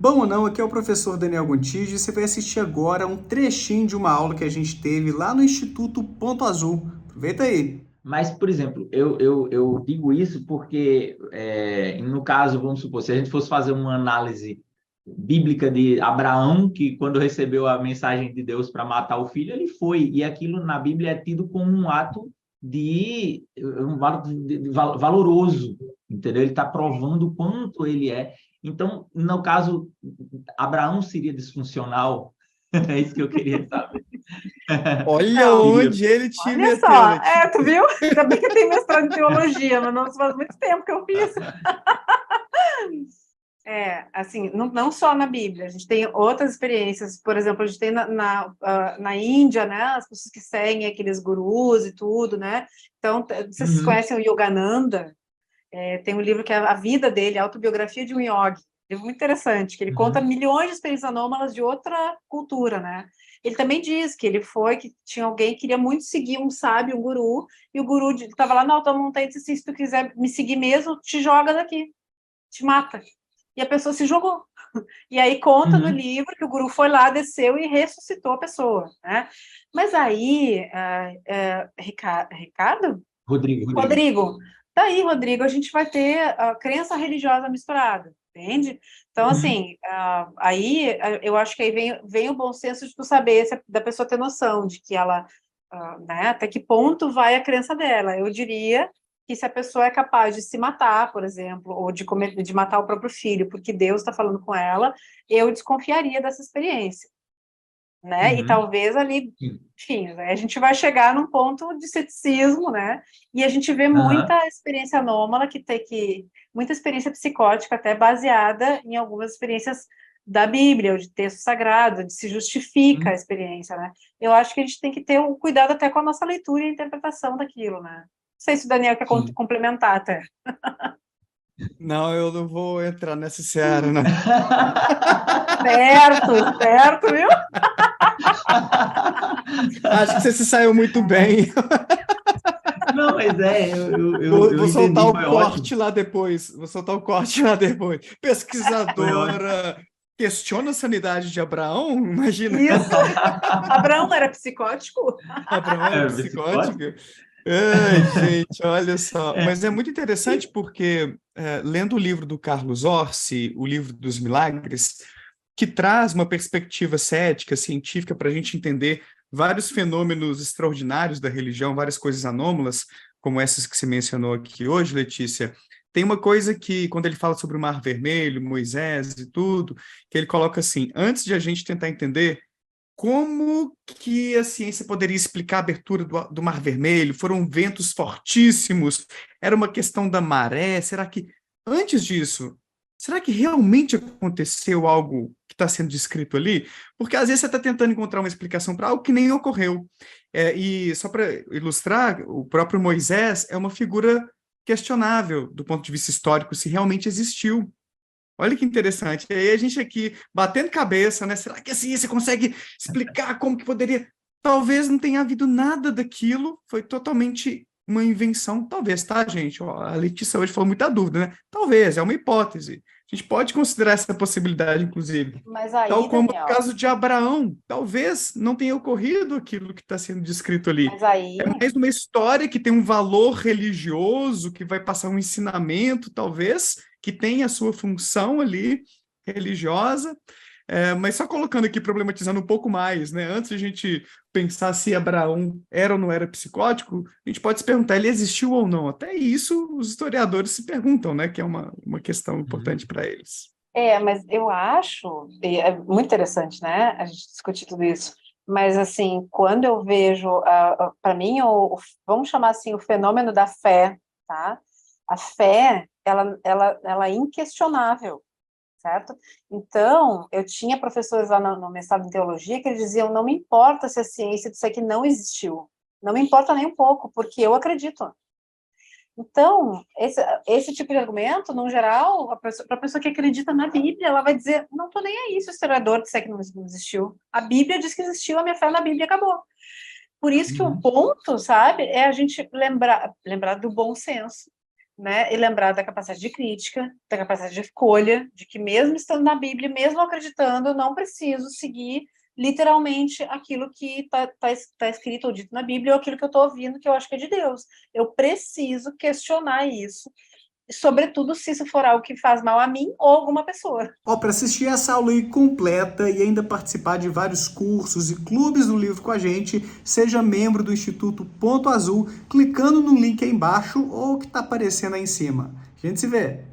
Bom ou não, aqui é o professor Daniel Gontijo e você vai assistir agora um trechinho de uma aula que a gente teve lá no Instituto Ponto Azul. Aproveita aí. Mas, por exemplo, eu digo isso porque, no caso, vamos supor, se a gente fosse fazer uma análise bíblica de Abraão, que quando recebeu a mensagem de Deus para matar o filho, ele foi, e aquilo na Bíblia é tido como um ato valoroso, entendeu? Ele está provando o quanto ele é. Então, no caso, Abraão seria disfuncional? É isso que eu queria saber. Olha Ou Não, seria. onde ele te olha meteu, só, Letícia. tu viu? Ainda bem que eu tenho mestrado em teologia, mas não faz muito tempo que eu fiz. Assim, não só na Bíblia, a gente tem outras experiências, por exemplo, a gente tem na Índia, né, as pessoas que seguem aqueles gurus e tudo, né, então, vocês Uhum, conhecem o Yogananda? Tem um livro que é a vida dele, a autobiografia de um yogi, livro muito interessante, que ele conta uhum, milhões de experiências anômalas de outra cultura, né, ele também diz que que tinha alguém que queria muito seguir um sábio, um guru, e o guru estava lá na alta montanha e disse assim, se tu quiser me seguir mesmo, te joga daqui, te mata. E a pessoa se jogou. E aí conta no uhum. livro que o guru foi lá, desceu e ressuscitou a pessoa, né? Mas aí, Ricardo? Rodrigo. Rodrigo, daí, Rodrigo, a gente vai ter a crença religiosa misturada, entende? Então, Uhum. assim, eu acho que aí vem o bom senso de tu saber, da pessoa ter noção de que ela, né, até que ponto vai a crença dela. Eu diria que se a pessoa é capaz de se matar, por exemplo, ou de matar o próprio filho, porque Deus está falando com ela, eu desconfiaria dessa experiência, né? E Uhum. talvez ali, Sim. enfim, né, a gente vai chegar num ponto de ceticismo, né? E a gente vê Aham. muita experiência anômala muita experiência psicótica até baseada em algumas experiências da Bíblia, ou de texto sagrado, de se justifica a Sim. experiência, né? Eu acho que a gente tem que ter um cuidado até com a nossa leitura e a interpretação daquilo, né? Não sei se o Daniel quer Sim. complementar até. Não, eu não vou entrar nessa seara, não. Certo, certo, viu? Acho que você se saiu muito bem. Não, mas eu Vou soltar entendi, o foi corte ótimo. lá depois. Vou soltar o corte lá depois. Foi ótimo. Pesquisadora questiona a sanidade de Abraão? Imagina, Isso. Abraão era psicótico? Abraão era É, psicótico? psicótico? Ai, gente, olha só. É. Mas é muito interessante porque, lendo o livro do Carlos Orsi, o livro dos Milagres, que traz uma perspectiva cética, científica, para a gente entender vários fenômenos extraordinários da religião, várias coisas anômalas, como essas que você mencionou aqui hoje, Letícia. Tem uma coisa que, quando ele fala sobre o Mar Vermelho, Moisés e tudo, que ele coloca assim: antes de a gente tentar entender como que a ciência poderia explicar a abertura do Mar Vermelho? Foram ventos fortíssimos, era uma questão da maré. Será que, antes disso, será que realmente aconteceu algo que está sendo descrito ali? Porque às vezes você está tentando encontrar uma explicação para algo que nem ocorreu. E só para ilustrar, o próprio Moisés é uma figura questionável do ponto de vista histórico, se realmente existiu. Olha que interessante. E aí a gente aqui batendo cabeça, né? Será que a ciência consegue explicar como que poderia? Talvez não tenha havido nada daquilo, foi totalmente uma invenção. Talvez, tá, gente? Ó, a Letícia hoje falou muita dúvida, né? Talvez, é uma hipótese. A gente pode considerar essa possibilidade, inclusive. Mas aí, Tal como o Daniel, caso de Abraão, talvez não tenha ocorrido aquilo que está sendo descrito ali. mas aí É mais uma história que tem um valor religioso, que vai passar um ensinamento, talvez, que tem a sua função ali religiosa, mas só colocando aqui, problematizando um pouco mais, né? Antes de a gente pensar se Abraão era ou não era psicótico, a gente pode se perguntar, ele existiu ou não? Até isso os historiadores se perguntam, né? Que é uma questão importante Uhum. para eles. mas eu acho, e é muito interessante, né, a gente discutir tudo isso, mas, assim, quando eu vejo, para mim, vamos chamar assim, o fenômeno da fé, tá? A fé, ela é inquestionável, certo? Então, eu tinha professores lá no mestrado em teologia que eles diziam, não me importa se a ciência disser que não existiu, não me importa nem um pouco, porque eu acredito. Então, esse tipo de argumento, no geral, para a pessoa que acredita na Bíblia, ela vai dizer, não estou nem aí se o historiador disser que não existiu. A Bíblia diz que existiu, a minha fé na Bíblia acabou. Por isso que o Uhum. ponto, sabe, é a gente lembrar do bom senso. né? E lembrar da capacidade de crítica, da capacidade de escolha, de que mesmo estando na Bíblia, mesmo acreditando, eu não preciso seguir literalmente aquilo que tá escrito ou dito na Bíblia, ou aquilo que eu estou ouvindo, que eu acho que é de Deus. Eu preciso questionar isso, sobretudo se isso for algo que faz mal a mim ou alguma pessoa. Para assistir essa aula aí completa e ainda participar de vários cursos e clubes do livro com a gente, seja membro do Instituto Ponto Azul, clicando no link aí embaixo ou que está aparecendo aí em cima. A gente se vê!